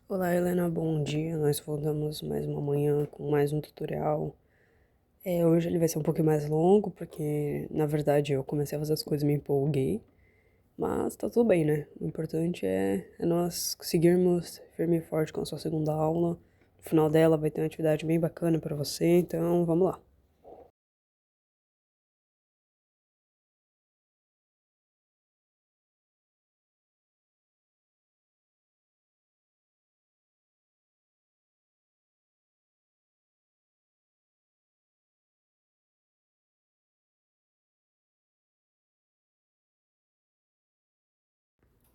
Olá, Helena, bom dia. Nós voltamos mais uma manhã com mais um tutorial. Hoje ele vai ser um pouquinho mais longo, porque na verdade eu comecei a fazer as coisas e me empolguei. Mas tá tudo bem, né? O importante é nós seguirmos firme e forte com a sua segunda aula. No final dela vai ter uma atividade bem bacana pra você, então vamos lá.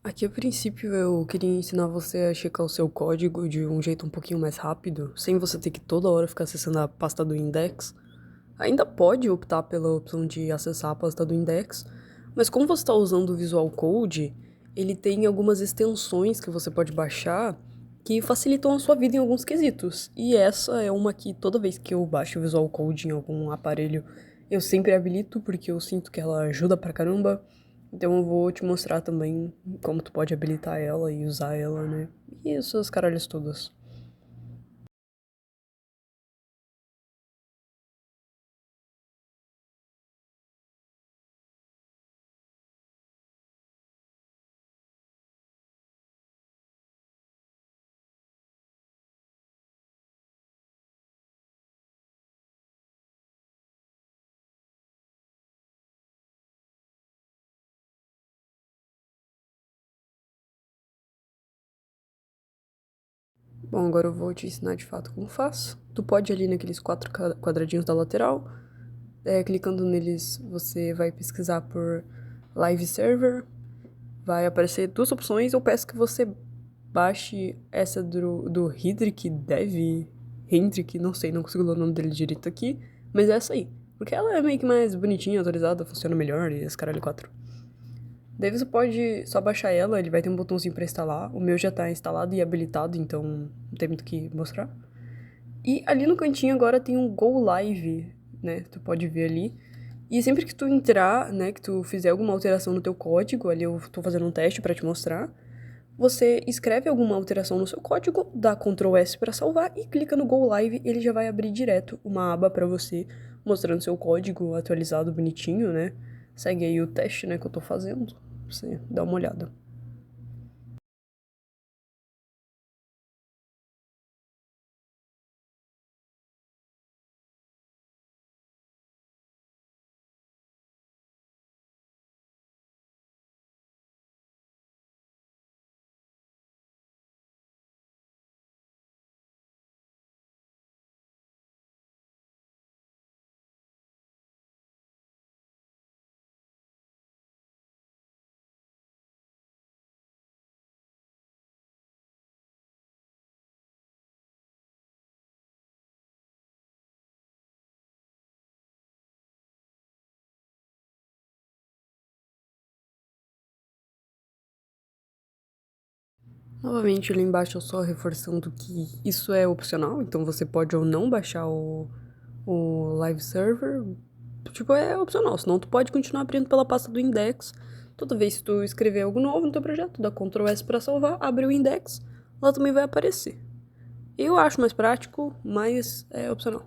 Aqui a princípio eu queria ensinar você a checar o seu código de um jeito um pouquinho mais rápido, sem você ter que toda hora ficar acessando a pasta do index. Ainda pode optar pela opção de acessar a pasta do index, mas como você está usando o Visual Code, ele tem algumas extensões que você pode baixar que facilitam a sua vida em alguns quesitos. E essa é uma que toda vez que eu baixo o Visual Code em algum aparelho, eu sempre habilito porque eu sinto que ela ajuda pra caramba. Então eu vou te mostrar também como tu pode habilitar ela e usar ela, né? E essas caralhas todas. Bom, agora eu vou te ensinar de fato como faz. Tu pode ir ali naqueles quatro quadradinhos da lateral. Clicando neles, você vai pesquisar por Live Server. Vai aparecer duas opções. Eu peço que você baixe essa do Hendrik, não sei, não consigo ler o nome dele direito aqui. Mas é essa aí. Porque ela é meio que mais bonitinha, atualizada, funciona melhor e esse caralho 4. Daí você pode só baixar ela, ele vai ter um botãozinho pra instalar. O meu já tá instalado e habilitado, então não tem muito o que mostrar. E ali no cantinho agora tem um Go Live, né? Tu pode ver ali. E sempre que tu entrar, né, que tu fizer alguma alteração no teu código, ali eu tô fazendo um teste pra te mostrar, você escreve alguma alteração no seu código, dá Ctrl S pra salvar e clica no Go Live, ele já vai abrir direto uma aba pra você, mostrando seu código atualizado bonitinho, né? Segue aí o teste, né, que eu tô fazendo, pra você dar uma olhada. Novamente, ali embaixo eu só reforçando que isso é opcional, então você pode ou não baixar o Live Server. Tipo, é opcional, senão tu pode continuar abrindo pela pasta do index. Toda vez que tu escrever algo novo no teu projeto, dá Ctrl S pra salvar, abre o index, lá também vai aparecer. Eu acho mais prático, mas é opcional.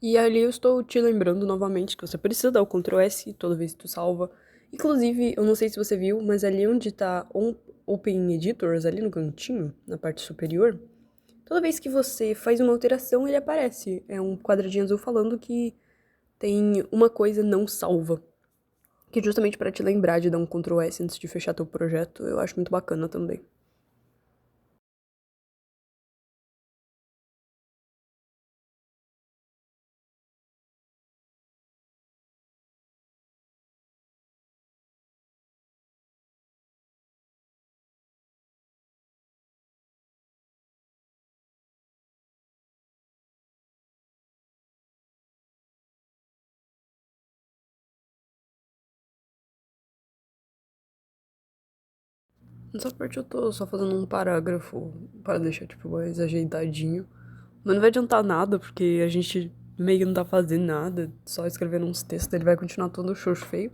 E ali eu estou te lembrando novamente que você precisa dar o Ctrl S toda vez que tu salva. Inclusive, eu não sei se você viu, mas ali onde tá Open Editors, ali no cantinho, na parte superior, toda vez que você faz uma alteração, ele aparece. É um quadradinho azul falando que tem uma coisa não salva. Que é justamente para te lembrar de dar um Ctrl S antes de fechar teu projeto, eu acho muito bacana também. Nessa parte eu tô só fazendo um parágrafo para deixar, tipo, mais ajeitadinho. Mas não vai adiantar nada, porque a gente meio que não tá fazendo nada, só escrevendo uns textos, ele vai continuar todo xoxo feio.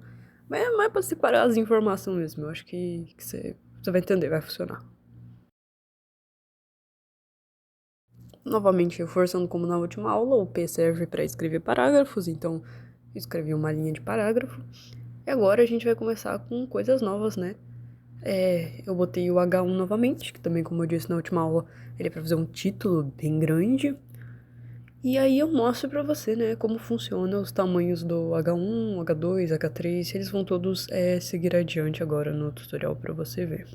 Mas é mais pra separar as informações mesmo, eu acho que você vai entender, vai funcionar. Novamente, reforçando como na última aula, o P serve para escrever parágrafos, então escrevi uma linha de parágrafo. E agora a gente vai começar com coisas novas, né? Eu botei o H1 novamente, que também, como eu disse na última aula, ele é para fazer um título bem grande. E aí eu mostro pra você, né, como funciona os tamanhos do H1, H2, H3, eles vão todos seguir adiante agora no tutorial pra você ver.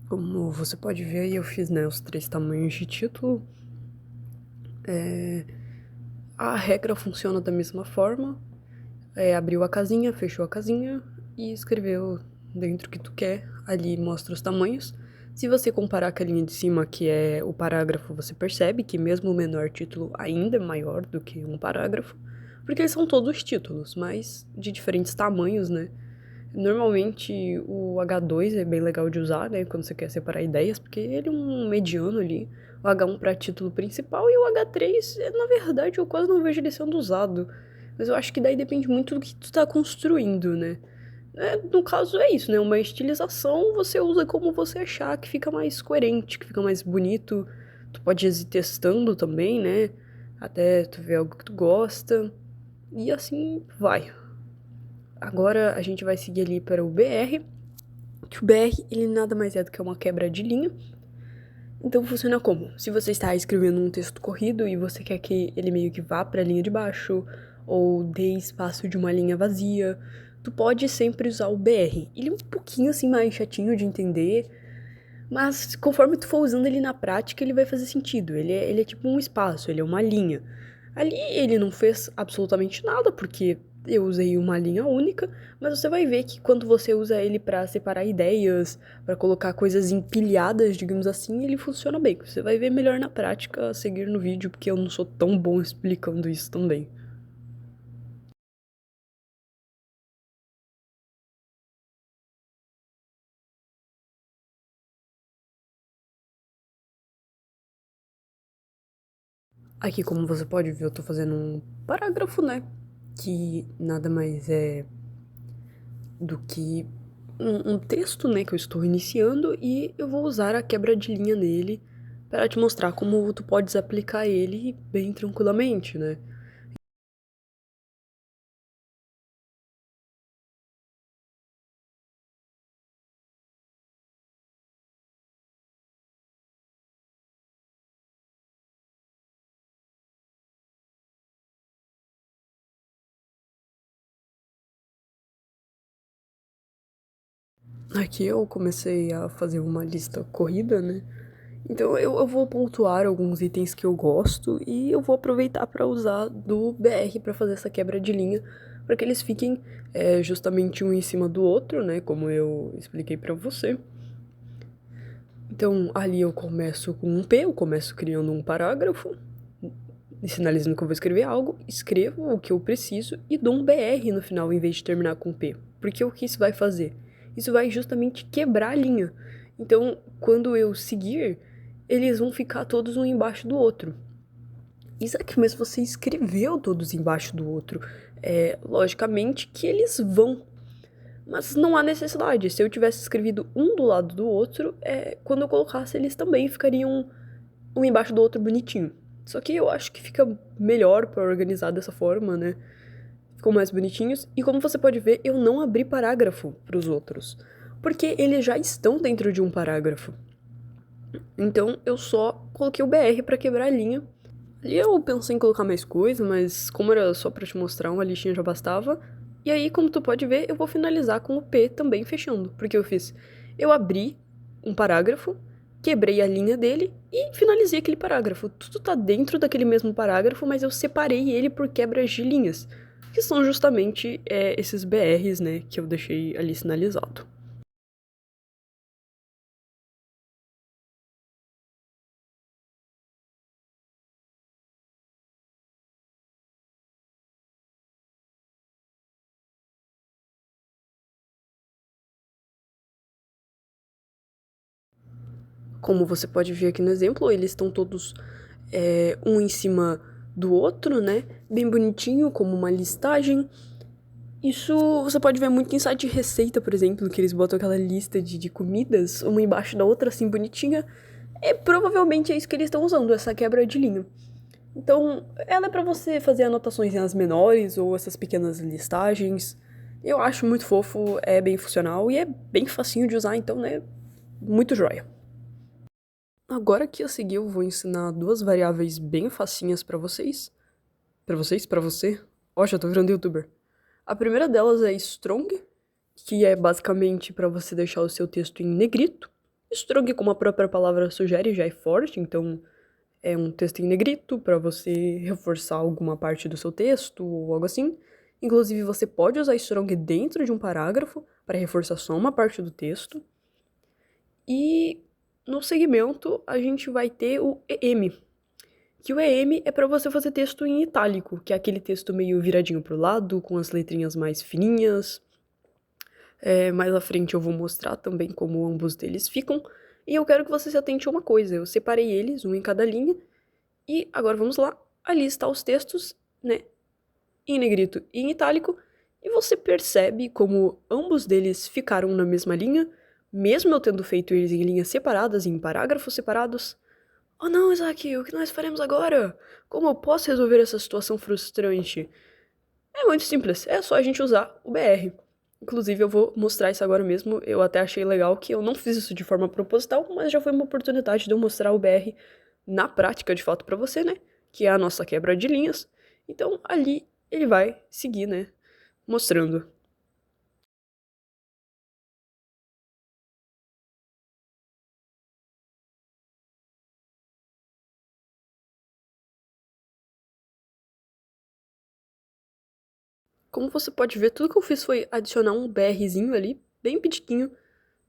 Como você pode ver aí, eu fiz, né, os 3 tamanhos de título. A regra funciona da mesma forma. Abriu a casinha, fechou a casinha e escreveu dentro que tu quer. Ali mostra os tamanhos. Se você comparar com a linha de cima, que é o parágrafo, você percebe que mesmo o menor título ainda é maior do que um parágrafo, porque eles são todos títulos, mas de diferentes tamanhos, né? Normalmente o H2 é bem legal de usar, né, quando você quer separar ideias, porque ele é um mediano ali. O H1 para título principal e o H3, na verdade, eu quase não vejo ele sendo usado. Mas eu acho que daí depende muito do que tu tá construindo, né? No caso é isso, né? Uma estilização você usa como você achar que fica mais coerente, que fica mais bonito. Tu pode ir testando também, né? Até tu ver algo que tu gosta. E assim vai. Agora a gente vai seguir ali para o BR. Que o BR, ele nada mais é do que uma quebra de linha. Então funciona como? Se você está escrevendo um texto corrido e você quer que ele meio que vá para a linha de baixo, ou dê espaço de uma linha vazia, tu pode sempre usar o BR. Ele é um pouquinho assim mais chatinho de entender, mas conforme tu for usando ele na prática, ele vai fazer sentido. Ele é tipo um espaço, ele é uma linha. Ali ele não fez absolutamente nada, porque eu usei uma linha única, mas você vai ver que quando você usa ele para separar ideias, para colocar coisas empilhadas, digamos assim, ele funciona bem. Você vai ver melhor na prática a seguir no vídeo, porque eu não sou tão bom explicando isso também. Aqui, como você pode ver, eu tô fazendo um parágrafo, né? Que nada mais é do que um texto, né, que eu estou iniciando e eu vou usar a quebra de linha nele para te mostrar como tu podes aplicar ele bem tranquilamente, né? Aqui eu comecei a fazer uma lista corrida, né? Então eu vou pontuar alguns itens que eu gosto e eu vou aproveitar para usar do BR para fazer essa quebra de linha, para que eles fiquem justamente um em cima do outro, né? Como eu expliquei para você. Então ali eu começo com um P, eu começo criando um parágrafo, sinalizando que eu vou escrever algo, escrevo o que eu preciso e dou um BR no final em vez de terminar com P. Porque o que isso vai fazer? Isso vai justamente quebrar a linha. Então, quando eu seguir, eles vão ficar todos um embaixo do outro. Isso aqui mesmo você escreveu todos embaixo do outro. Logicamente que eles vão. Mas não há necessidade. Se eu tivesse escrevido um do lado do outro, quando eu colocasse, eles também ficariam um embaixo do outro bonitinho. Só que eu acho que fica melhor pra organizar dessa forma, né? Ficam mais bonitinhos. E como você pode ver, eu não abri parágrafo pros outros. Porque eles já estão dentro de um parágrafo. Então eu só coloquei o BR pra quebrar a linha. E eu pensei em colocar mais coisa, mas como era só pra te mostrar, uma listinha já bastava. E aí, como tu pode ver, eu vou finalizar com o P também fechando. Porque eu abri um parágrafo, quebrei a linha dele e finalizei aquele parágrafo. Tudo tá dentro daquele mesmo parágrafo, mas eu separei ele por quebras de linhas. Que são justamente esses BRs, né, que eu deixei ali sinalizado. Como você pode ver aqui no exemplo, eles estão todos um em cima do outro, né? Bem bonitinho, como uma listagem. Isso você pode ver muito em site de receita, por exemplo, que eles botam aquela lista de comidas, uma embaixo da outra, assim, bonitinha. Provavelmente é isso que eles estão usando, essa quebra de linha. Então, ela é pra você fazer anotações em as menores ou essas pequenas listagens. Eu acho muito fofo, é bem funcional e é bem facinho de usar, então, né? Muito joia. Agora que a seguir eu vou ensinar duas variáveis bem facinhas pra vocês. Pra vocês? Pra você? Ó, já tô virando youtuber. A primeira delas é strong, que é basicamente pra você deixar o seu texto em negrito. Strong, como a própria palavra sugere, já é forte, então é um texto em negrito pra você reforçar alguma parte do seu texto ou algo assim. Inclusive, você pode usar strong dentro de um parágrafo para reforçar só uma parte do texto. E no segmento, a gente vai ter o EM, que o EM é para você fazer texto em itálico, que é aquele texto meio viradinho pro lado, com as letrinhas mais fininhas. Mais à frente eu vou mostrar também como ambos deles ficam. E eu quero que você se atente a uma coisa, eu separei eles, um em cada linha, e agora vamos lá. Ali está os textos, né, em negrito e em itálico, e você percebe como ambos deles ficaram na mesma linha, mesmo eu tendo feito eles em linhas separadas, em parágrafos separados. Oh não, Isaac, o que nós faremos agora? Como eu posso resolver essa situação frustrante? É muito simples, é só a gente usar o BR. Inclusive, eu vou mostrar isso agora mesmo. Eu até achei legal que eu não fiz isso de forma proposital, mas já foi uma oportunidade de eu mostrar o BR na prática, de fato, pra você, né? Que é a nossa quebra de linhas. Então, ali ele vai seguir, né? Mostrando. Como você pode ver, tudo que eu fiz foi adicionar um BRzinho ali, bem pitiquinho,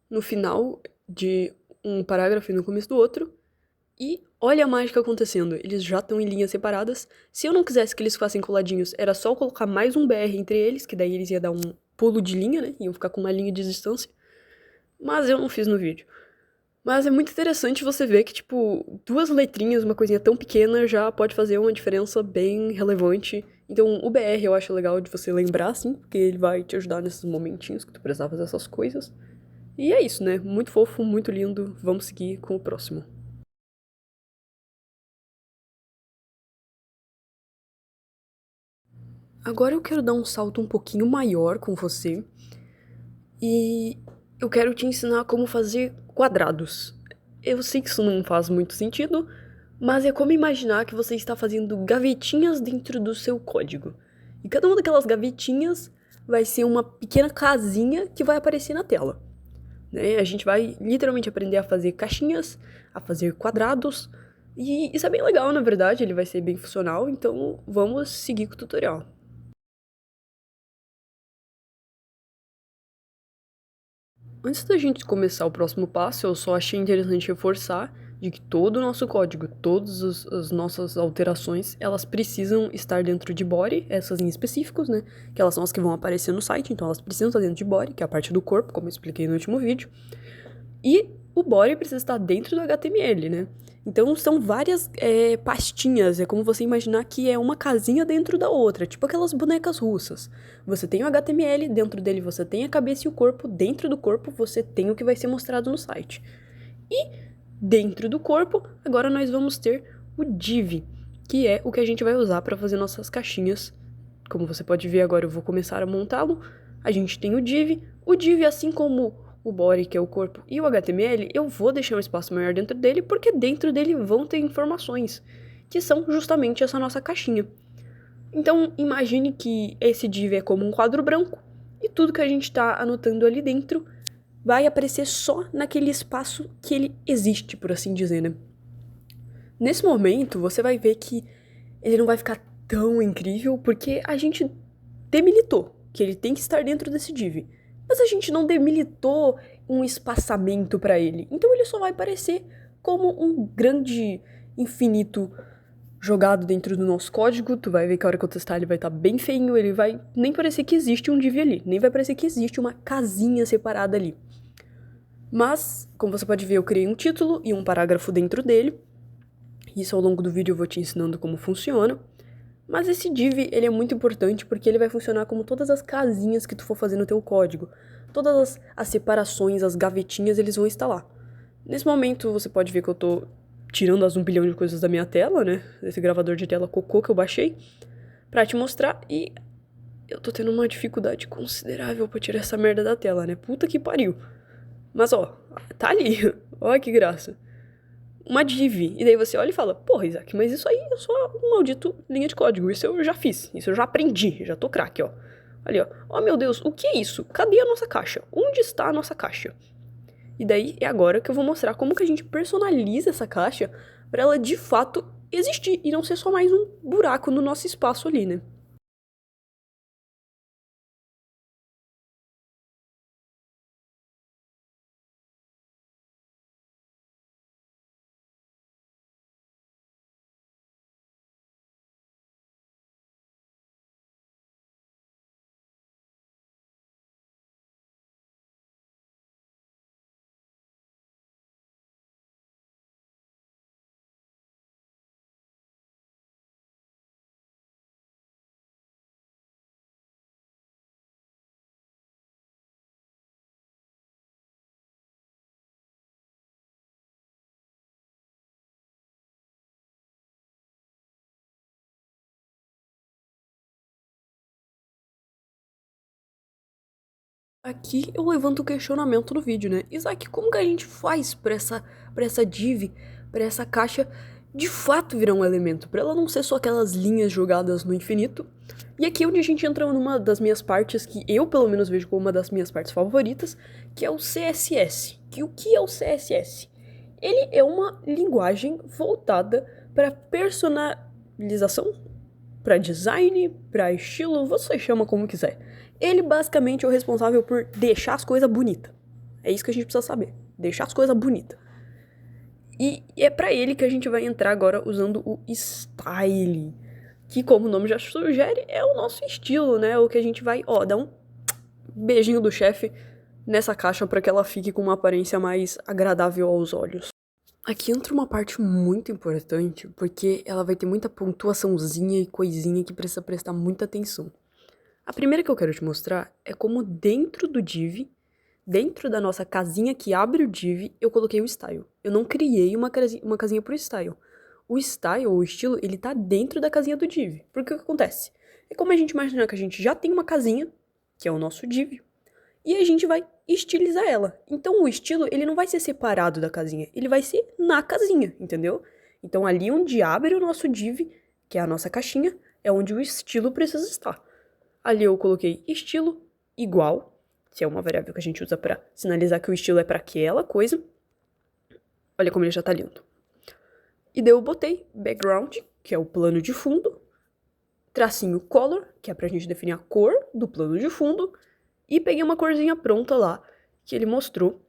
no final de um parágrafo e no começo do outro. E olha a mágica acontecendo, eles já estão em linhas separadas. Se eu não quisesse que eles ficassem coladinhos, era só eu colocar mais um BR entre eles, que daí eles iam dar um pulo de linha, né? Iam ficar com uma linha de distância. Mas eu não fiz no vídeo. Mas é muito interessante você ver que, tipo, duas letrinhas, uma coisinha tão pequena, já pode fazer uma diferença bem relevante. Então, o BR eu acho legal de você lembrar, assim, porque ele vai te ajudar nesses momentinhos que tu precisar fazer essas coisas. E é isso, né? Muito fofo, muito lindo. Vamos seguir com o próximo. Agora eu quero dar um salto um pouquinho maior com você. E eu quero te ensinar como fazer quadrados. Eu sei que isso não faz muito sentido, mas é como imaginar que você está fazendo gavetinhas dentro do seu código. E cada uma daquelas gavetinhas vai ser uma pequena casinha que vai aparecer na tela. Né? A gente vai literalmente aprender a fazer caixinhas, a fazer quadrados. E isso é bem legal, na verdade, ele vai ser bem funcional, então vamos seguir com o tutorial. Antes da gente começar o próximo passo, eu só achei interessante reforçar de que todo o nosso código, todas as nossas alterações, elas precisam estar dentro de body, essas em específicos, né? Que elas são as que vão aparecer no site, então elas precisam estar dentro de body, que é a parte do corpo, como eu expliquei no último vídeo. E o body precisa estar dentro do HTML, né? Então são várias pastinhas, é como você imaginar que é uma casinha dentro da outra, tipo aquelas bonecas russas. Você tem o HTML, dentro dele você tem a cabeça e o corpo, dentro do corpo você tem o que vai ser mostrado no site. E dentro do corpo, agora nós vamos ter o div, que é o que a gente vai usar para fazer nossas caixinhas. Como você pode ver agora, eu vou começar a montá-lo. A gente tem o div assim como o body, que é o corpo, e o HTML, eu vou deixar um espaço maior dentro dele, porque dentro dele vão ter informações, que são justamente essa nossa caixinha. Então, imagine que esse div é como um quadro branco, e tudo que a gente está anotando ali dentro vai aparecer só naquele espaço que ele existe, por assim dizer, né? Nesse momento, você vai ver que ele não vai ficar tão incrível, porque a gente demilitou que ele tem que estar dentro desse div. Mas a gente não demilitou um espaçamento para ele. Então ele só vai aparecer como um grande infinito jogado dentro do nosso código. Tu vai ver que a hora que eu testar ele vai estar bem feinho, ele vai nem parecer que existe um div ali, nem vai parecer que existe uma casinha separada ali. Mas, como você pode ver, eu criei um título e um parágrafo dentro dele. Isso ao longo do vídeo eu vou te ensinando como funciona. Mas esse div, ele é muito importante porque ele vai funcionar como todas as casinhas que tu for fazer no teu código. Todas as separações, as gavetinhas, eles vão estar lá. Nesse momento, você pode ver que eu tô tirando as 1 bilhão de coisas da minha tela, né? Esse gravador de tela cocô que eu baixei, pra te mostrar. E eu tô tendo uma dificuldade considerável pra tirar essa merda da tela, né? Puta que pariu. Mas, ó, tá ali. Olha que graça. Uma div. E daí você olha e fala, porra, Isaac, mas isso aí é só um maldito linha de código. Isso eu já fiz. Isso eu já aprendi. Já tô craque, ó. Ali, ó. Oh, meu Deus, o que é isso? Cadê a nossa caixa? Onde está a nossa caixa? E daí é agora que eu vou mostrar como que a gente personaliza essa caixa pra ela de fato existir e não ser só mais um buraco no nosso espaço ali, né? Aqui eu levanto o questionamento no vídeo, né? Isaac, como que a gente faz pra essa div, pra essa caixa de fato virar um elemento? Pra ela não ser só aquelas linhas jogadas no infinito. E aqui é onde a gente entra numa das minhas partes que eu pelo menos vejo como uma das minhas partes favoritas, que é o CSS. Que o que é o CSS? Ele é uma linguagem voltada para personalização, para design, para estilo, você chama como quiser. Ele basicamente é o responsável por deixar as coisas bonitas. É isso que a gente precisa saber. Deixar as coisas bonitas. E é pra ele que a gente vai entrar agora usando o style. Que, como o nome já sugere, é o nosso estilo, né? O que a gente vai, ó, dar um beijinho do chefe nessa caixa para que ela fique com uma aparência mais agradável aos olhos. Aqui entra uma parte muito importante, porque ela vai ter muita pontuaçãozinha e coisinha que precisa prestar muita atenção. A primeira que eu quero te mostrar é como dentro do div, dentro da nossa casinha que abre o div, eu coloquei o style. Eu não criei uma casinha pro style. O style, ou o estilo, ele tá dentro da casinha do div. Porque o que acontece? É como a gente imaginar que a gente já tem uma casinha, que é o nosso div, e a gente vai estilizar ela. Então o estilo, ele não vai ser separado da casinha, ele vai ser na casinha, entendeu? Então ali onde abre o nosso div, que é a nossa caixinha, é onde o estilo precisa estar. Ali eu coloquei estilo igual, que é uma variável que a gente usa para sinalizar que o estilo é para aquela coisa. Olha como ele já tá lindo. E daí eu botei background, que é o plano de fundo, tracinho color, que é pra gente definir a cor do plano de fundo, e peguei uma corzinha pronta lá, que ele mostrou,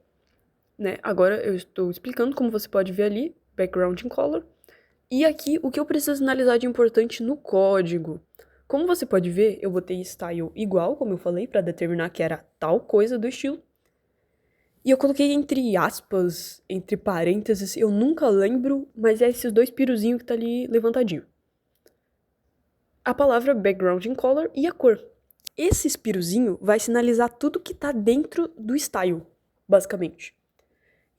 né? Agora eu estou explicando como você pode ver ali, background in color. E aqui, o que eu preciso analisar de importante no código. Como você pode ver, eu botei style igual, como eu falei, para determinar que era tal coisa do estilo. E eu coloquei entre aspas, entre parênteses, eu nunca lembro, mas é esses dois piruzinhos que tá ali levantadinho. A palavra background in color e a cor. Esse espirozinho vai sinalizar tudo que tá dentro do style, basicamente.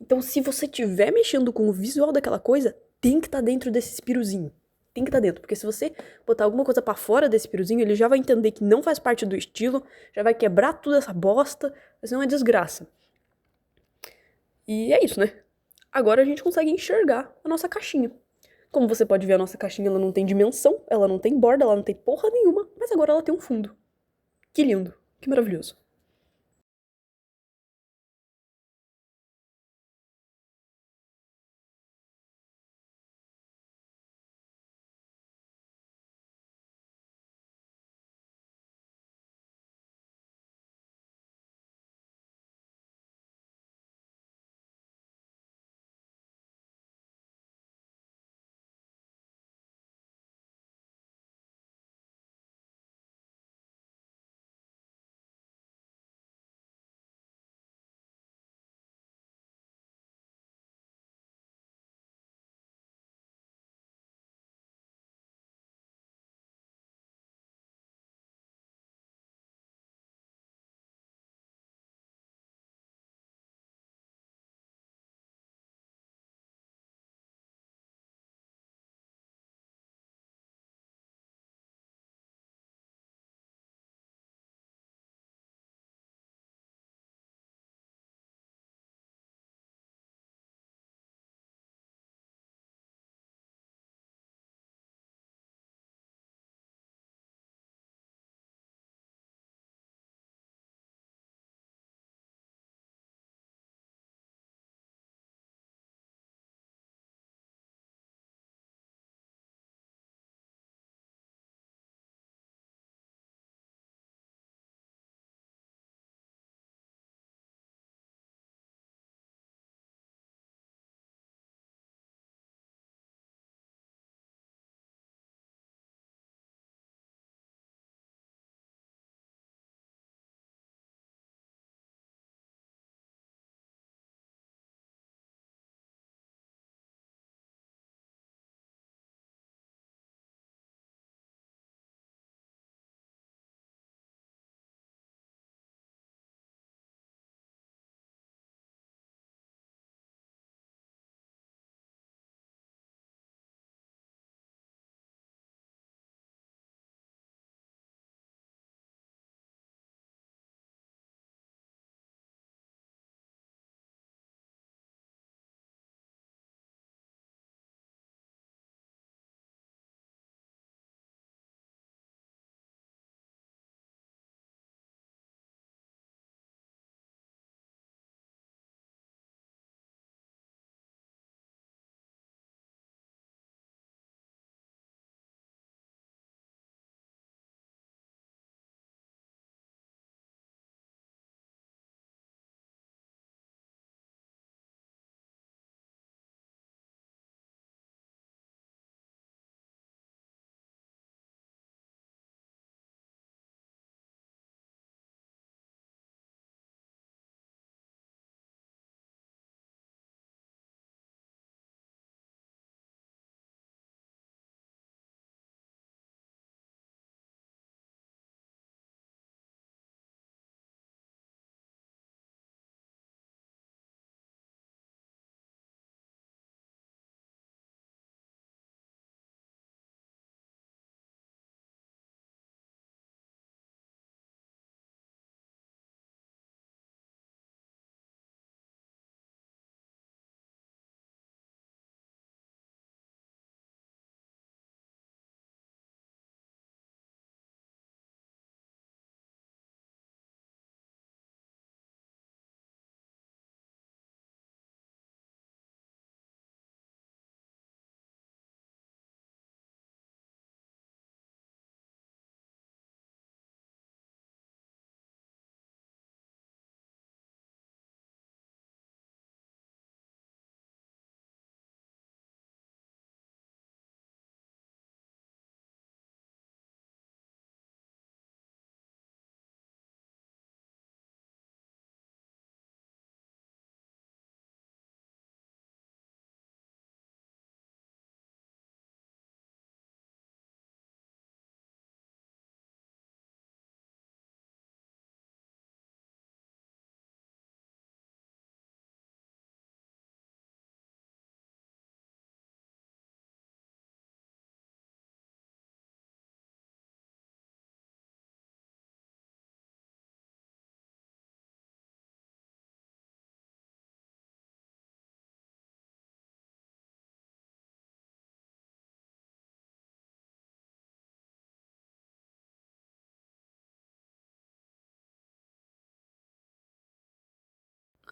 Então, se você estiver mexendo com o visual daquela coisa, tem que estar dentro desse espirozinho. Tem que estar dentro, porque se você botar alguma coisa pra fora desse espirozinho, ele já vai entender que não faz parte do estilo, já vai quebrar tudo essa bosta, vai ser uma desgraça. E é isso, né? Agora a gente consegue enxergar a nossa caixinha. Como você pode ver, a nossa caixinha ela não tem dimensão, ela não tem borda, ela não tem porra nenhuma, mas agora ela tem um fundo. Que lindo, que maravilhoso.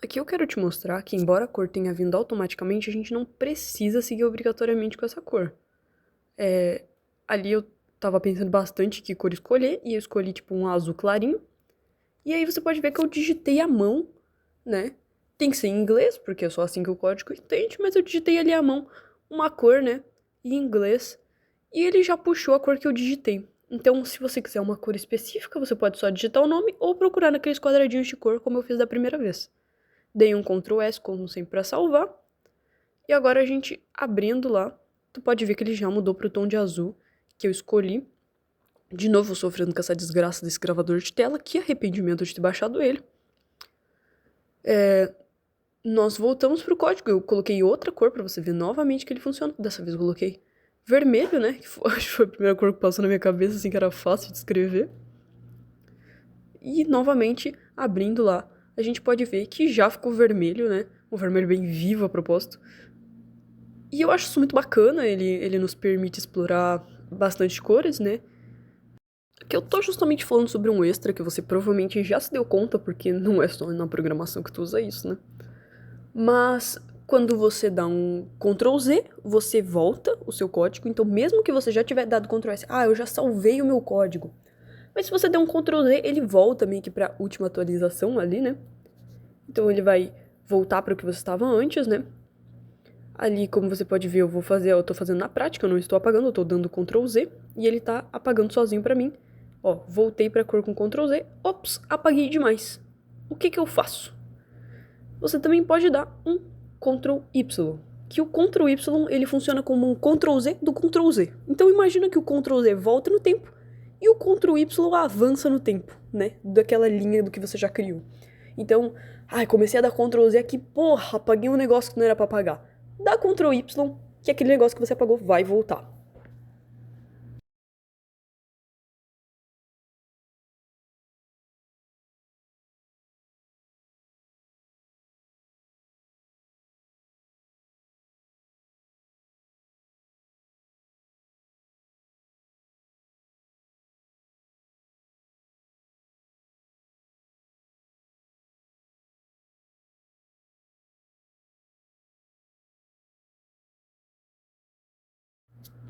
Aqui eu quero te mostrar que, embora a cor tenha vindo automaticamente, a gente não precisa seguir obrigatoriamente com essa cor. Ali eu tava pensando bastante que cor escolher, e eu escolhi, tipo, um azul clarinho. E aí você pode ver que eu digitei à mão, né? Tem que ser em inglês, porque é só assim que o código entende, mas eu digitei ali à mão uma cor, né? Em inglês. E ele já puxou a cor que eu digitei. Então, se você quiser uma cor específica, você pode só digitar o nome ou procurar naqueles quadradinhos de cor, como eu fiz da primeira vez. Dei um Ctrl S, como sempre, para salvar. E agora a gente abrindo lá, tu pode ver que ele já mudou pro tom de azul que eu escolhi. De novo, sofrendo com essa desgraça desse gravador de tela. Que arrependimento de ter baixado ele. Nós voltamos pro código. Eu coloquei outra cor pra você ver novamente que ele funciona. Dessa vez eu coloquei vermelho, né? Acho que foi a primeira cor que passou na minha cabeça, assim, que era fácil de escrever. E novamente, abrindo lá, a gente pode ver que já ficou vermelho, né? Um vermelho bem vivo a propósito. E eu acho isso muito bacana, ele nos permite explorar bastante cores, né? Que eu tô justamente falando sobre um extra que você provavelmente já se deu conta, porque não é só na programação que tu usa isso, né? Mas quando você dá um Ctrl Z, você volta o seu código. Então, mesmo que você já tiver dado Ctrl S, eu já salvei o meu código. Mas se você der um Ctrl Z, ele volta meio que pra última atualização ali, né? Então ele vai voltar para o que você estava antes, né? Ali, como você pode ver, eu tô fazendo na prática, eu não estou apagando, eu tô dando Ctrl Z e ele tá apagando sozinho pra mim. Ó, voltei pra cor com Ctrl Z, ops, apaguei demais. O que eu faço? Você também pode dar um Ctrl Y, que o Ctrl Y, ele funciona como um Ctrl Z do Ctrl Z. Então imagina que o Ctrl Z volta no tempo e o Ctrl Y avança no tempo, né? Daquela linha do que você já criou. Então, comecei a dar Ctrl Z aqui, porra, apaguei um negócio que não era pra apagar. Dá Ctrl Y, que aquele negócio que você apagou vai voltar.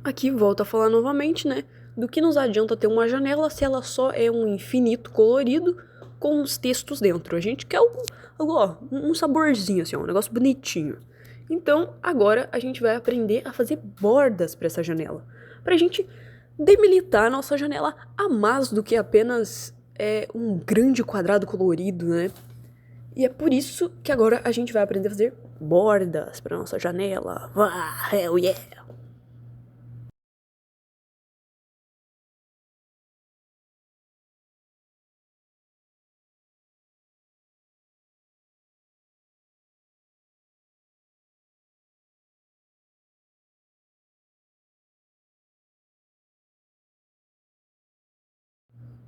Aqui volta a falar novamente, né? Do que nos adianta ter uma janela se ela só é um infinito colorido com os textos dentro. A gente quer um saborzinho, assim, um negócio bonitinho. Então, agora a gente vai aprender a fazer bordas para essa janela. Pra gente demilitar a nossa janela a mais do que apenas um grande quadrado colorido, né? E é por isso que agora a gente vai aprender a fazer bordas para nossa janela. Hell yeah!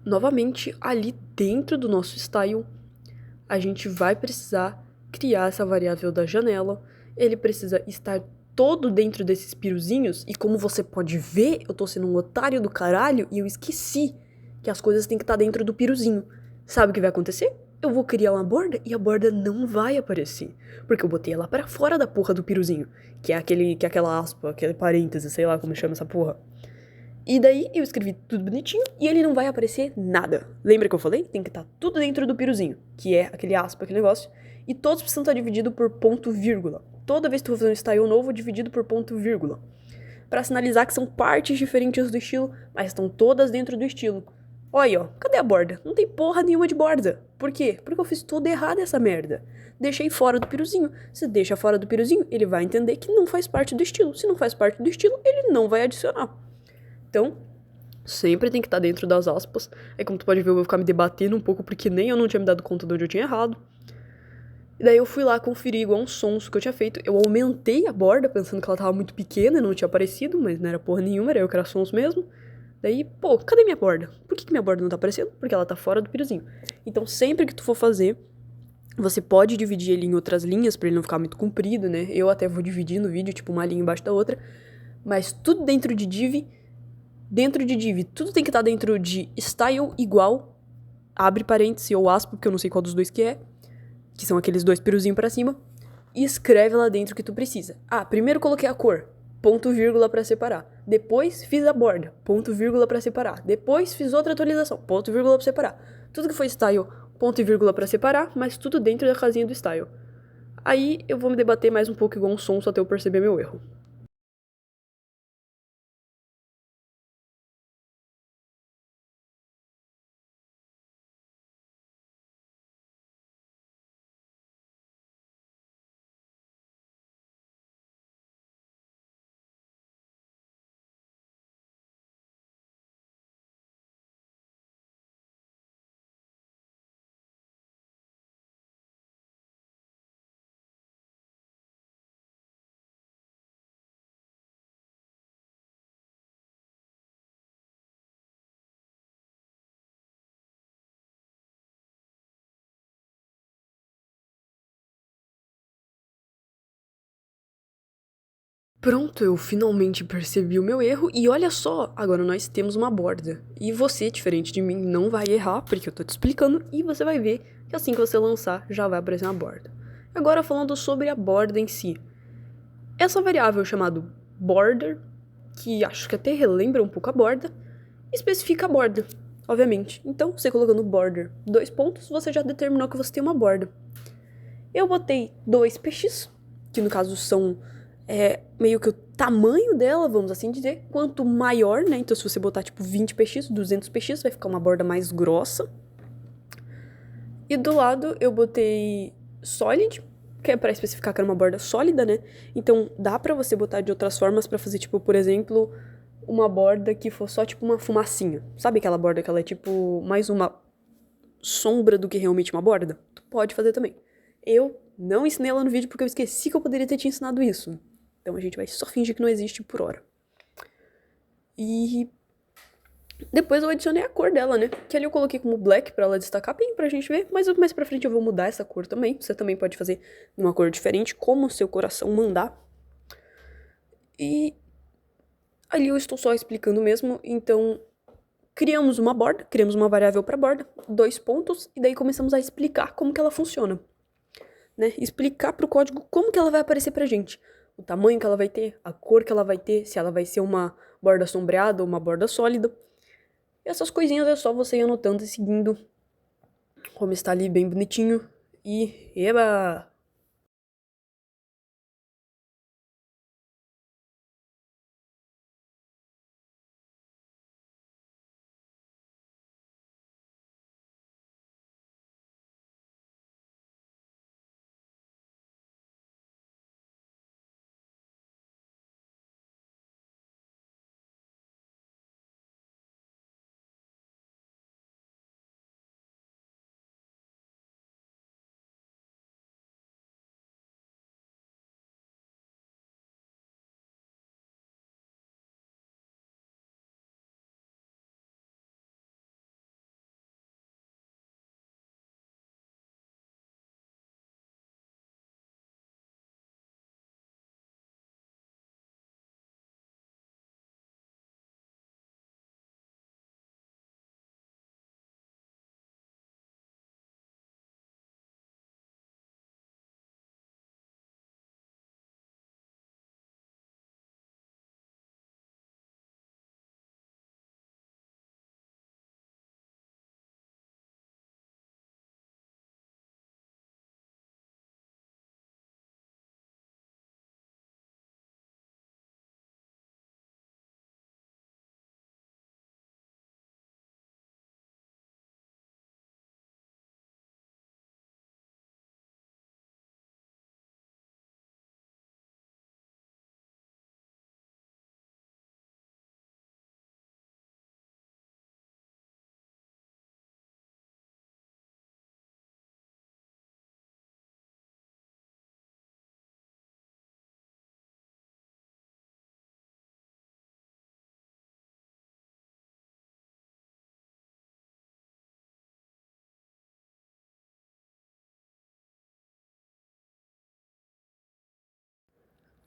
Novamente, ali dentro do nosso style, a gente vai precisar criar essa variável da janela. Ele precisa estar todo dentro desses piruzinhos. E como você pode ver, eu tô sendo um otário do caralho e eu esqueci que as coisas têm que estar dentro do piruzinho. Sabe o que vai acontecer? Eu vou criar uma borda e a borda não vai aparecer. Porque eu botei ela pra fora da porra do piruzinho. Que é aquela aspa, aquele parêntese, sei lá como chama essa porra. E daí eu escrevi tudo bonitinho e ele não vai aparecer nada. Lembra que eu falei? Tem que estar tudo dentro do piruzinho, que é aquele aspa, aquele negócio. E todos precisam estar divididos por ponto vírgula. Toda vez que tu for fazer um style novo, dividido por ponto vírgula. Pra sinalizar que são partes diferentes do estilo, mas estão todas dentro do estilo. Olha aí, ó. Cadê a borda? Não tem porra nenhuma de borda. Por quê? Porque eu fiz tudo errado essa merda. Deixei fora do piruzinho. Se deixa fora do piruzinho, ele vai entender que não faz parte do estilo. Se não faz parte do estilo, ele não vai adicionar. Então, sempre tem que estar dentro das aspas. Aí, como tu pode ver, eu vou ficar me debatendo um pouco, porque nem eu não tinha me dado conta de onde eu tinha errado. E daí eu fui lá conferir igual um sonso que eu tinha feito. Eu aumentei a borda, pensando que ela tava muito pequena e não tinha aparecido, mas não era porra nenhuma, era eu que era sonso mesmo. Daí, pô, cadê minha borda? Por que minha borda não tá aparecendo? Porque ela tá fora do piruzinho. Então, sempre que tu for fazer, você pode dividir ele em outras linhas, pra ele não ficar muito comprido, né? Eu até vou dividir no vídeo, tipo, uma linha embaixo da outra. Mas tudo dentro de div. Dentro de div, tudo tem que estar dentro de style igual, abre parênteses ou aspa, porque eu não sei qual dos dois que é. que são aqueles dois piruzinhos pra cima, e escreve lá dentro o que tu precisa. Ah, primeiro coloquei a cor, ponto vírgula pra separar. Depois fiz a borda, ponto vírgula pra separar. Depois fiz outra atualização, ponto vírgula pra separar. Tudo que foi style, ponto e vírgula pra separar, mas tudo dentro da casinha do style. Aí eu vou me debater mais um pouco igual um sonso até eu perceber meu erro. Pronto, eu finalmente percebi o meu erro e olha só, agora nós temos uma borda. E você, diferente de mim, não vai errar, porque eu tô te explicando, e você vai ver que assim que você lançar, já vai aparecer uma borda. Agora falando sobre a borda em si. Essa variável chamada border, que acho que até relembra um pouco a borda, especifica a borda, obviamente. Então, você colocando border 2 pontos, você já determinou que você tem uma borda. Eu botei 2 px, que no caso são meio que o tamanho dela, vamos assim dizer. Quanto maior, né? Então se você botar tipo 20 px, 200 px, vai ficar uma borda mais grossa. E do lado eu botei solid, que é pra especificar que era uma borda sólida, né? Então dá pra você botar de outras formas pra fazer, tipo, por exemplo, uma borda que for só tipo uma fumacinha. Sabe aquela borda que ela é tipo mais uma sombra do que realmente uma borda? Tu pode fazer também. Eu não ensinei ela no vídeo porque eu esqueci que eu poderia ter te ensinado isso. Então a gente vai só fingir que não existe por hora. E depois eu adicionei a cor dela, né? Que ali eu coloquei como black pra ela destacar bem pra gente ver. Mas mais pra frente eu vou mudar essa cor também. Você também pode fazer uma cor diferente, como o seu coração mandar. E ali eu estou só explicando mesmo. Então criamos uma borda, criamos uma variável pra borda, 2 pontos. E daí começamos a explicar como que ela funciona. Né? Explicar pro código como que ela vai aparecer pra gente. O tamanho que ela vai ter, a cor que ela vai ter, se ela vai ser uma borda sombreada ou uma borda sólida. E essas coisinhas é só você ir anotando e seguindo como está ali bem bonitinho. E eba!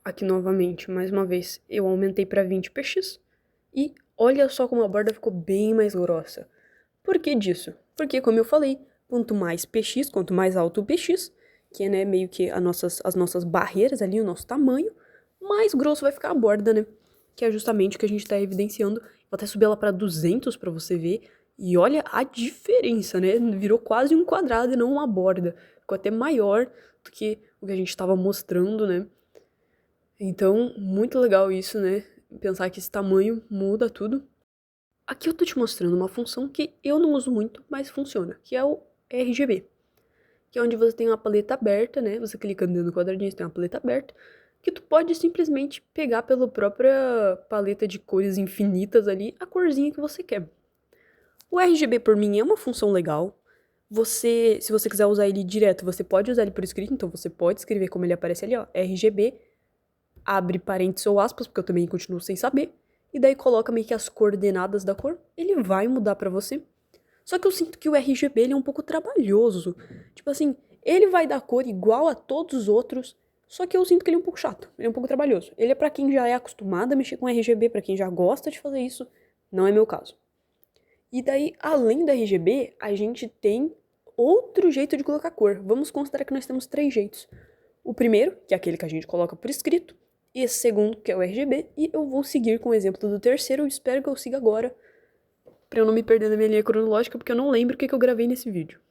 Aqui novamente, mais uma vez, eu aumentei para 20 px. E olha só como a borda ficou bem mais grossa. Por que disso? Porque, como eu falei, quanto mais px, quanto mais alto o px, que é, né, meio que as nossas barreiras ali, o nosso tamanho, mais grosso vai ficar a borda, né? Que é justamente o que a gente tá evidenciando. Vou até subir ela pra 200 pra você ver. E olha a diferença, né? Virou quase um quadrado e não uma borda. Ficou até maior do que o que a gente tava mostrando, né? Então, muito legal isso, né? Pensar que esse tamanho muda tudo. Aqui eu tô te mostrando uma função que eu não uso muito, mas funciona, que é o RGB. Que é onde você tem uma paleta aberta, né? Você clica dentro do quadradinho, você tem uma paleta aberta, que tu pode simplesmente pegar pela própria paleta de cores infinitas ali a corzinha que você quer. O RGB por mim é uma função legal. Se você quiser usar ele direto, você pode usar ele por escrito, então você pode escrever como ele aparece ali, ó, RGB, abre parênteses ou aspas, porque eu também continuo sem saber, e daí coloca meio que as coordenadas da cor, ele vai mudar pra você. Só que eu sinto que o RGB ele é um pouco trabalhoso. Tipo assim, ele vai dar cor igual a todos os outros, só que eu sinto que ele é um pouco chato, ele é um pouco trabalhoso. Ele é pra quem já é acostumado a mexer com RGB, pra quem já gosta de fazer isso, não é meu caso. E daí, além do RGB, a gente tem outro jeito de colocar cor. Vamos considerar que nós temos três jeitos. O primeiro, que é aquele que a gente coloca por escrito, e esse segundo, que é o RGB, e eu vou seguir com o exemplo do terceiro, eu espero que eu siga agora, pra eu não me perder na minha linha cronológica, porque eu não lembro o que eu gravei nesse vídeo.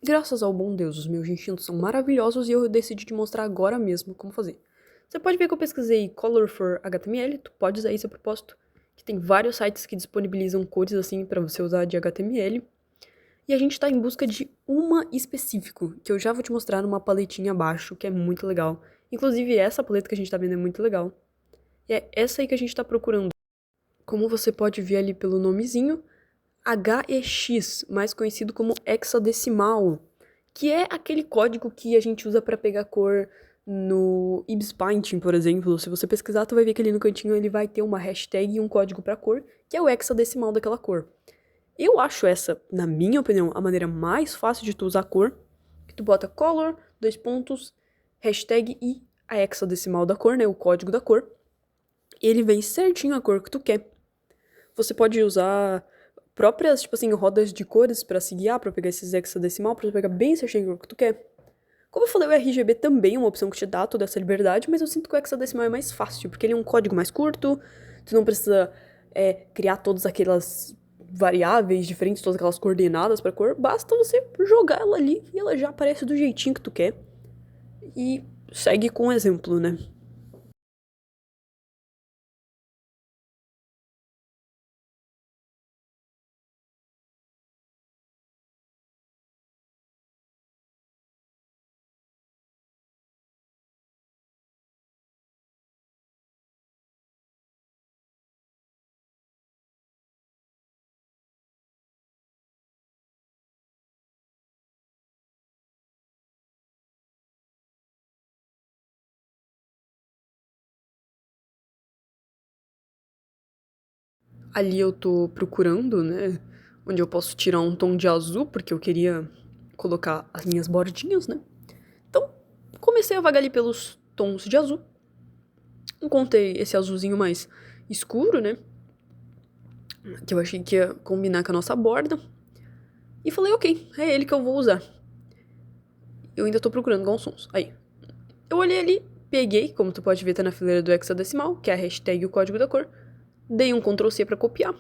Graças ao bom Deus, os meus instintos são maravilhosos e eu decidi te mostrar agora mesmo como fazer. Você pode ver que eu pesquisei Color for HTML, tu pode usar isso a propósito, que tem vários sites que disponibilizam cores assim pra você usar de HTML. E a gente tá em busca de uma específico, que eu já vou te mostrar numa paletinha abaixo, que é muito legal. Inclusive, essa paleta que a gente tá vendo é muito legal. E é essa aí que a gente tá procurando. Como você pode ver ali pelo nomezinho, HEX, mais conhecido como hexadecimal, que é aquele código que a gente usa para pegar cor no Ibis Painting, por exemplo. Se você pesquisar, tu vai ver que ali no cantinho ele vai ter uma hashtag e um código para cor, que é o hexadecimal daquela cor. Eu acho essa, na minha opinião, a maneira mais fácil de tu usar cor, que tu bota color, dois pontos, hashtag e a hexadecimal da cor, né, o código da cor, e ele vem certinho a cor que tu quer. Você pode usar próprias, tipo assim, rodas de cores pra se guiar, pra pegar esses hexadecimal, pra pegar bem certinho o que tu quer. Como eu falei, o RGB também é uma opção que te dá toda essa liberdade, mas eu sinto que o hexadecimal é mais fácil, porque ele é um código mais curto, tu não precisa criar todas aquelas variáveis diferentes, todas aquelas coordenadas pra cor, basta você jogar ela ali e ela já aparece do jeitinho que tu quer. E segue com o exemplo, né? Ali eu tô procurando, né, onde eu posso tirar um tom de azul, porque eu queria colocar as minhas bordinhas, né? Então, comecei a vagar ali pelos tons de azul. Encontrei esse azulzinho mais escuro, né? Que eu achei que ia combinar com a nossa borda. E falei, ok, é ele que eu vou usar. Eu ainda tô procurando Gonsons. Aí. Eu olhei ali, peguei, como tu pode ver, tá na fileira do hexadecimal, que é a hashtag e o código da cor. Dei um Ctrl C pra copiar.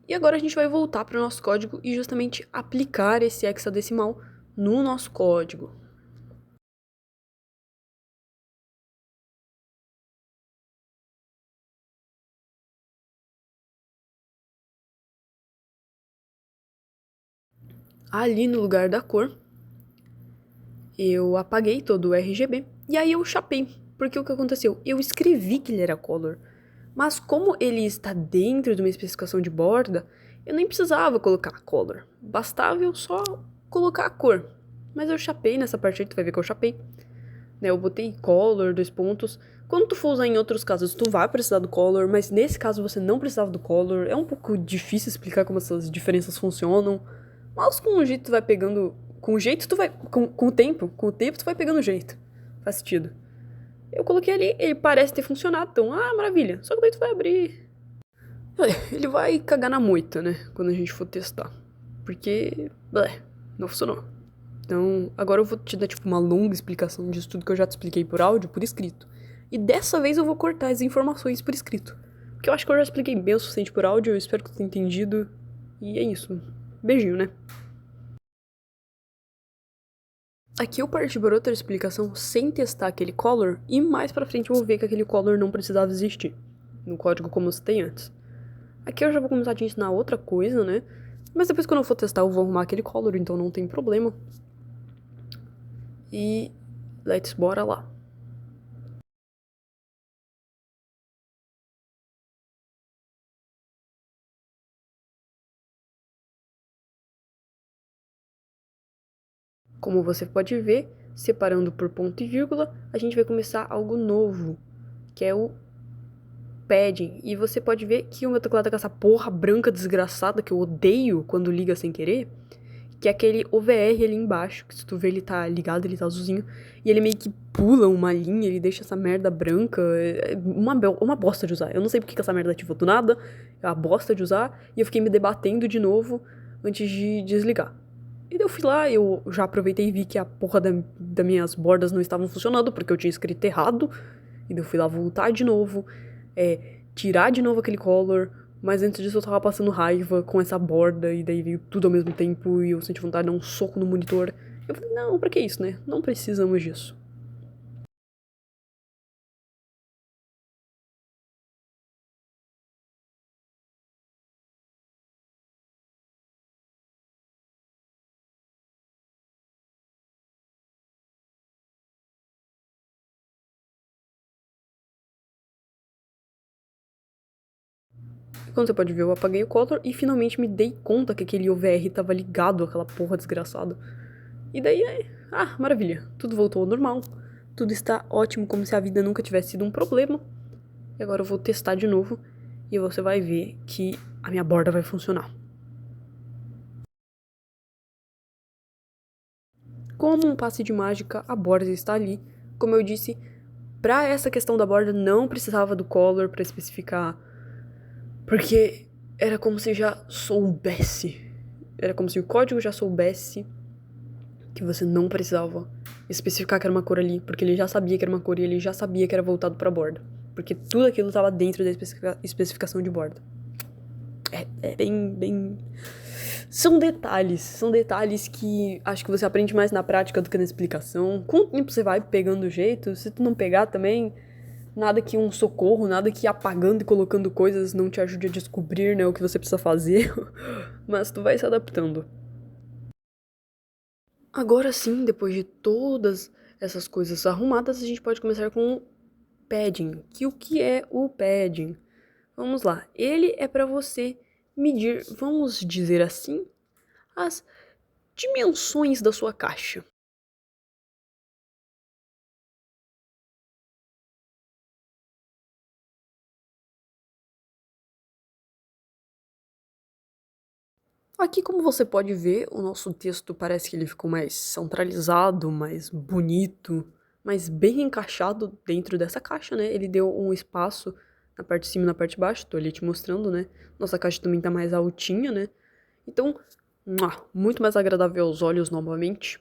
E agora a gente vai voltar para o nosso código e justamente aplicar esse hexadecimal no nosso código. Ali no lugar da cor, eu apaguei todo o RGB e aí eu chapei. Porque o que aconteceu? Eu escrevi que ele era color, mas como ele está dentro de uma especificação de borda, eu nem precisava colocar color. Bastava eu só colocar a cor. Mas eu chapei nessa parte aí, tu vai ver que eu chapei. Né, eu botei color, dois pontos. Quando tu for usar em outros casos, tu vai precisar do color, mas nesse caso você não precisava do color. É um pouco difícil explicar como essas diferenças funcionam, mas com o jeito tu vai pegando, com o jeito tu vai, com o tempo tu vai pegando o jeito. Faz sentido. Eu coloquei ali, ele parece ter funcionado, então, maravilha. Só que daí tu vai abrir. Ele vai cagar na moita, né, quando a gente for testar. Porque, não funcionou. Então, agora eu vou te dar, tipo, uma longa explicação disso tudo que eu já te expliquei por áudio, por escrito. E dessa vez eu vou cortar as informações por escrito. Porque eu acho que eu já expliquei bem o suficiente por áudio, eu espero que tu tenha entendido. E é isso. Beijinho, né? Aqui eu parti por outra explicação sem testar aquele color, e mais pra frente eu vou ver que aquele color não precisava existir. No código como eu citei antes. Aqui eu já vou começar a te ensinar outra coisa, né? Mas depois quando eu for testar eu vou arrumar aquele color, então não tem problema. E bora lá. Como você pode ver, separando por ponto e vírgula, a gente vai começar algo novo, que é o padding. E você pode ver que o meu teclado tá com essa porra branca desgraçada que eu odeio quando liga sem querer, que é aquele OVR ali embaixo, que se tu ver ele tá ligado, ele tá azulzinho, e ele meio que pula uma linha, ele deixa essa merda branca, é uma bosta de usar. Eu não sei porque que essa merda ativou do nada, é uma bosta de usar, e eu fiquei me debatendo de novo antes de desligar. E daí eu fui lá, eu já aproveitei e vi que a porra das minhas bordas não estavam funcionando, porque eu tinha escrito errado. E daí eu fui lá voltar de novo, tirar de novo aquele color. Mas antes disso eu tava passando raiva com essa borda, e daí veio tudo ao mesmo tempo, e eu senti vontade de dar um soco no monitor. Eu falei, não, pra que isso, né? Não precisamos disso. E como você pode ver, eu apaguei o color e finalmente me dei conta que aquele OVR tava ligado àquela porra desgraçada. E daí, maravilha, tudo voltou ao normal. Tudo está ótimo, como se a vida nunca tivesse sido um problema. E agora eu vou testar de novo e você vai ver que a minha borda vai funcionar. Como um passe de mágica, a borda está ali. Como eu disse, para essa questão da borda não precisava do color para especificar, porque era como se já soubesse. Era como se o código já soubesse que você não precisava especificar que era uma cor ali, porque ele já sabia que era uma cor e ele já sabia que era voltado para a borda, porque tudo aquilo estava dentro da especificação de borda. É bem. São detalhes que acho que você aprende mais na prática do que na explicação. Com o tempo você vai pegando o jeito, se tu não pegar também, nada que um socorro, nada que apagando e colocando coisas não te ajude a descobrir, né, o que você precisa fazer, mas tu vai se adaptando. Agora sim, depois de todas essas coisas arrumadas, a gente pode começar com o padding. Que o que é o padding? Vamos lá, ele é para você medir, vamos dizer assim, as dimensões da sua caixa. Aqui, como você pode ver, o nosso texto parece que ele ficou mais centralizado, mais bonito, mas bem encaixado dentro dessa caixa, né? Ele deu um espaço na parte de cima e na parte de baixo, tô ali te mostrando, né? Nossa caixa também tá mais altinha, né? Então, muito mais agradável aos olhos novamente.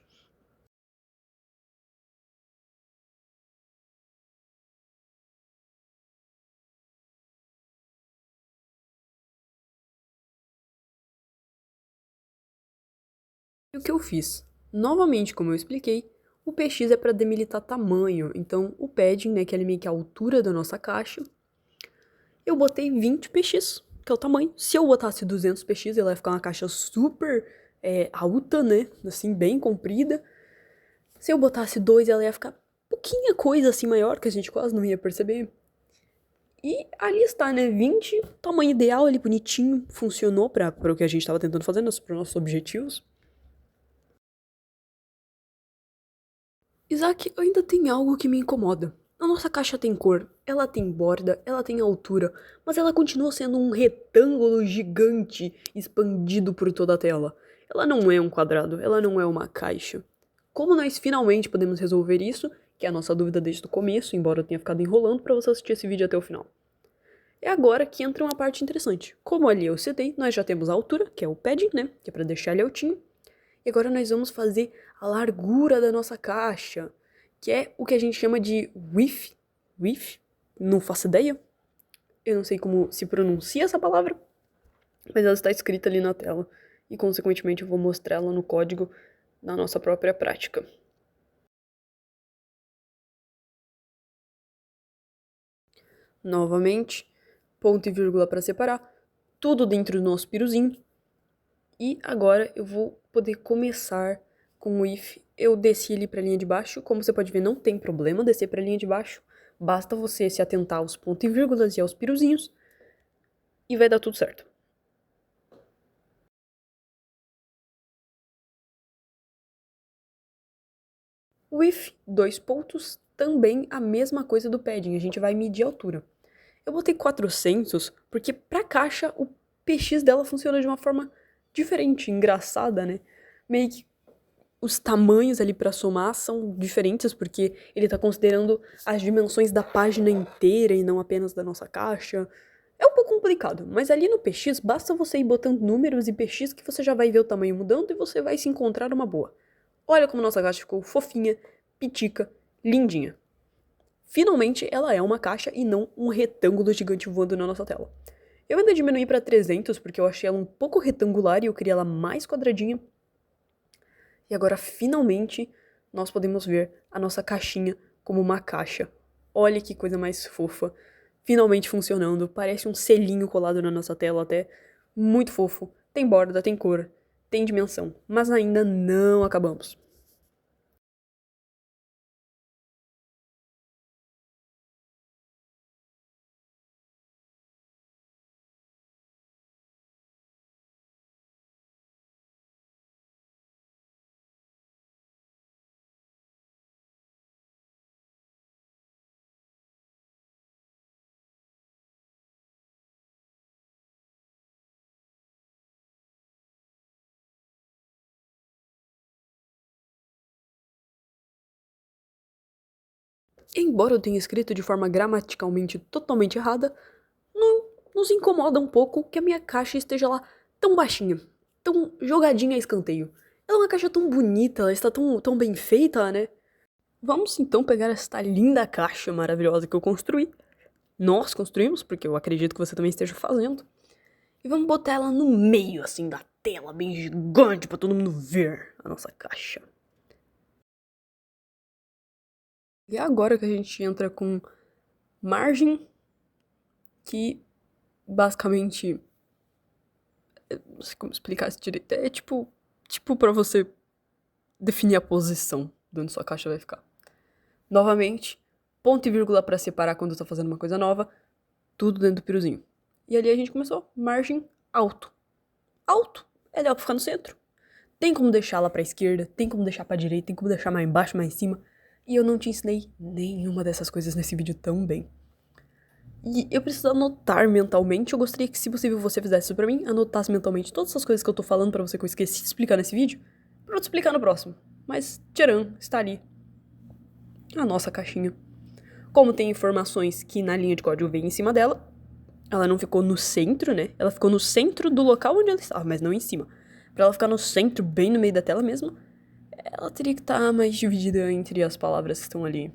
E o que eu fiz? Novamente, como eu expliquei, o PX é para demilitar tamanho, então o padding, né, que é meio que a altura da nossa caixa, eu botei 20 px, que é o tamanho. Se eu botasse 200 px, ela ia ficar uma caixa super alta, né, assim, bem comprida. Se eu botasse 2, ela ia ficar pouquinha coisa assim maior, que a gente quase não ia perceber. E ali está, né, 20, tamanho ideal ali, bonitinho, funcionou para o que a gente estava tentando fazer, para os nossos objetivos. Isaac, ainda tem algo que me incomoda. A nossa caixa tem cor, ela tem borda, ela tem altura, mas ela continua sendo um retângulo gigante expandido por toda a tela. Ela não é um quadrado, ela não é uma caixa. Como nós finalmente podemos resolver isso, que é a nossa dúvida desde o começo, embora eu tenha ficado enrolando para você assistir esse vídeo até o final. É agora que entra uma parte interessante. Como ali eu citei, nós já temos a altura, que é o padding, né, que é para deixar ele altinho. E agora nós vamos fazer a largura da nossa caixa, que é o que a gente chama de width. Width? Não faço ideia. Eu não sei como se pronuncia essa palavra, mas ela está escrita ali na tela. E, consequentemente, eu vou mostrar ela no código na nossa própria prática. Novamente, ponto e vírgula para separar, tudo dentro do nosso piruzinho. E agora eu vou poder começar com o if. Eu desci ele para a linha de baixo. Como você pode ver, não tem problema descer para a linha de baixo. Basta você se atentar aos pontos e vírgulas e aos piruzinhos. E vai dar tudo certo. O if, 2 pontos, também a mesma coisa do padding. A gente vai medir a altura. Eu botei 400 porque pra caixa o PX dela funciona de uma forma diferente, engraçada, né? Meio que os tamanhos ali para somar são diferentes, porque ele tá considerando as dimensões da página inteira e não apenas da nossa caixa. É um pouco complicado, mas ali no PX basta você ir botando números e PX que você já vai ver o tamanho mudando e você vai se encontrar uma boa. Olha como nossa caixa ficou fofinha, pitica, lindinha. Finalmente ela é uma caixa e não um retângulo gigante voando na nossa tela. Eu ainda diminuí para 300 porque eu achei ela um pouco retangular e eu queria ela mais quadradinha. E agora, finalmente, nós podemos ver a nossa caixinha como uma caixa. Olha que coisa mais fofa. Finalmente funcionando. Parece um selinho colado na nossa tela até. Muito fofo. Tem borda, tem cor, tem dimensão. Mas ainda não acabamos. Embora eu tenha escrito de forma gramaticalmente totalmente errada, nos incomoda um pouco que a minha caixa esteja lá tão baixinha, tão jogadinha a escanteio. Ela é uma caixa tão bonita, ela está tão bem feita, né? Vamos então pegar esta linda caixa maravilhosa que eu construí. Nós construímos, porque eu acredito que você também esteja fazendo. E vamos botar ela no meio, assim, da tela, bem gigante, pra todo mundo ver a nossa caixa. E é agora que a gente entra com margem, que basicamente, não sei como explicar isso direito, é tipo pra você definir a posição de onde sua caixa vai ficar. Novamente, ponto e vírgula pra separar quando eu tô fazendo uma coisa nova, tudo dentro do piruzinho. E ali a gente começou, margem alto. Alto é legal pra ficar no centro. Tem como deixar lá pra esquerda, tem como deixar pra direita, tem como deixar mais embaixo, mais em cima. E eu não te ensinei nenhuma dessas coisas nesse vídeo tão bem. E eu preciso anotar mentalmente. Eu gostaria que, se possível, você fizesse isso pra mim. Anotasse mentalmente todas essas coisas que eu tô falando pra você que eu esqueci de explicar nesse vídeo. Pra eu te explicar no próximo. Mas, tcharam, está ali. A nossa caixinha. Como tem informações que na linha de código vem em cima dela, ela não ficou no centro, né? Ela ficou no centro do local onde ela estava, mas não em cima. Pra ela ficar no centro, bem no meio da tela mesmo, ela teria que estar mais dividida entre as palavras que estão ali.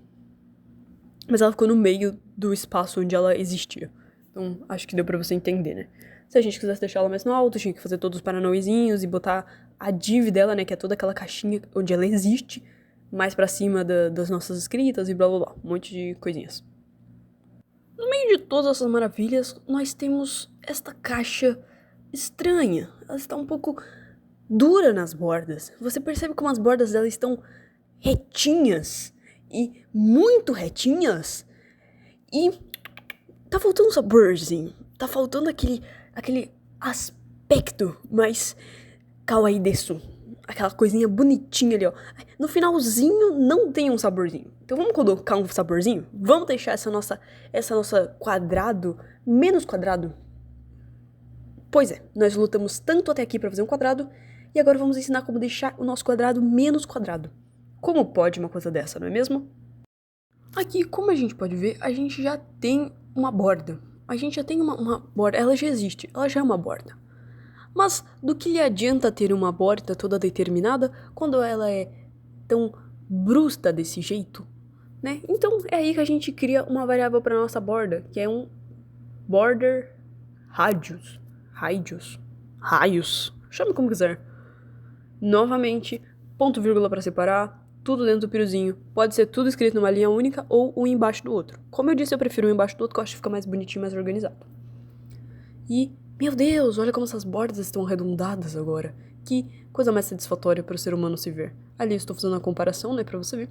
Mas ela ficou no meio do espaço onde ela existia. Então, acho que deu pra você entender, né? Se a gente quisesse deixar ela mais no alto, tinha que fazer todos os paranauezinhos e botar a div dela, né? Que é toda aquela caixinha onde ela existe, mais pra cima das nossas escritas e blá blá blá. Um monte de coisinhas. No meio de todas essas maravilhas, nós temos esta caixa estranha. Ela está um pouco dura nas bordas. Você percebe como as bordas dela estão retinhas e muito retinhas. E tá faltando um saborzinho. Tá faltando aquele aspecto mais kawaii desu. Aquela coisinha bonitinha ali, ó. No finalzinho não tem um saborzinho. Então vamos colocar um saborzinho? Vamos deixar essa nossa quadrado menos quadrado? Pois é, nós lutamos tanto até aqui pra fazer um quadrado, e agora vamos ensinar como deixar o nosso quadrado menos quadrado. Como pode uma coisa dessa, não é mesmo? Aqui, como a gente pode ver, a gente já tem uma borda. A gente já tem uma borda, ela já existe, ela já é uma borda. Mas do que lhe adianta ter uma borda toda determinada quando ela é tão brusca desse jeito, né? Então é aí que a gente cria uma variável para nossa borda, que é um border radius, raios, chame como quiser. Novamente, ponto vírgula para separar, tudo dentro do piruzinho. Pode ser tudo escrito numa linha única ou um embaixo do outro. Como eu disse, eu prefiro um embaixo do outro, que eu acho que fica mais bonitinho, mais organizado. E, meu Deus, olha como essas bordas estão arredondadas agora. Que coisa mais satisfatória para o ser humano se ver. Ali estou fazendo uma comparação, né, para você ver.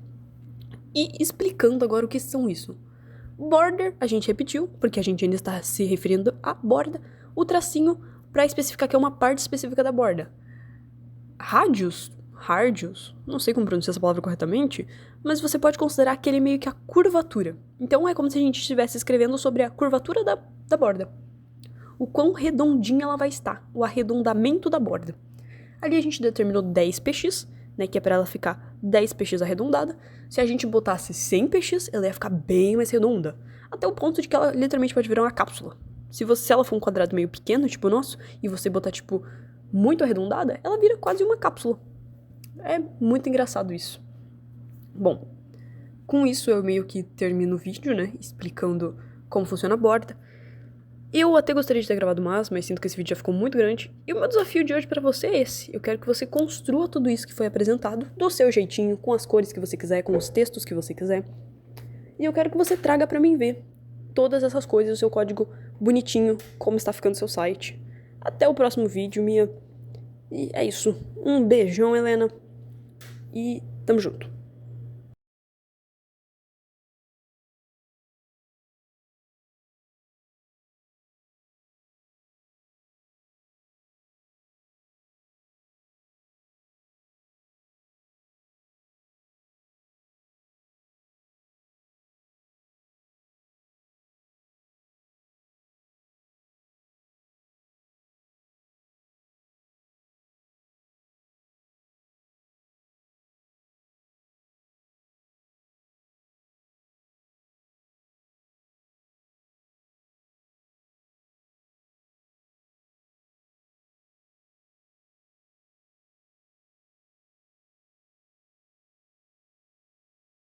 E explicando agora o que são isso. Border, a gente repetiu, porque a gente ainda está se referindo à borda. O tracinho, para especificar que é uma parte específica da borda. Radius, não sei como pronunciar essa palavra corretamente, mas você pode considerar aquele meio que a curvatura. Então é como se a gente estivesse escrevendo sobre a curvatura da borda. O quão redondinha ela vai estar, o arredondamento da borda. Ali a gente determinou 10 px, né, que é para ela ficar 10 px arredondada. Se a gente botasse 100 px, ela ia ficar bem mais redonda, até o ponto de que ela literalmente pode virar uma cápsula. Se ela for um quadrado meio pequeno, tipo o nosso, e você botar, tipo, muito arredondada, ela vira quase uma cápsula. É muito engraçado isso. Bom, com isso eu meio que termino o vídeo, né, explicando como funciona a borda. Eu até gostaria de ter gravado mais, mas sinto que esse vídeo já ficou muito grande. E o meu desafio de hoje pra você é esse. Eu quero que você construa tudo isso que foi apresentado do seu jeitinho, com as cores que você quiser, com os textos que você quiser. E eu quero que você traga pra mim ver todas essas coisas, o seu código bonitinho, como está ficando seu site. Até o próximo vídeo, Mia. E é isso. Um beijão, Helena. E tamo junto.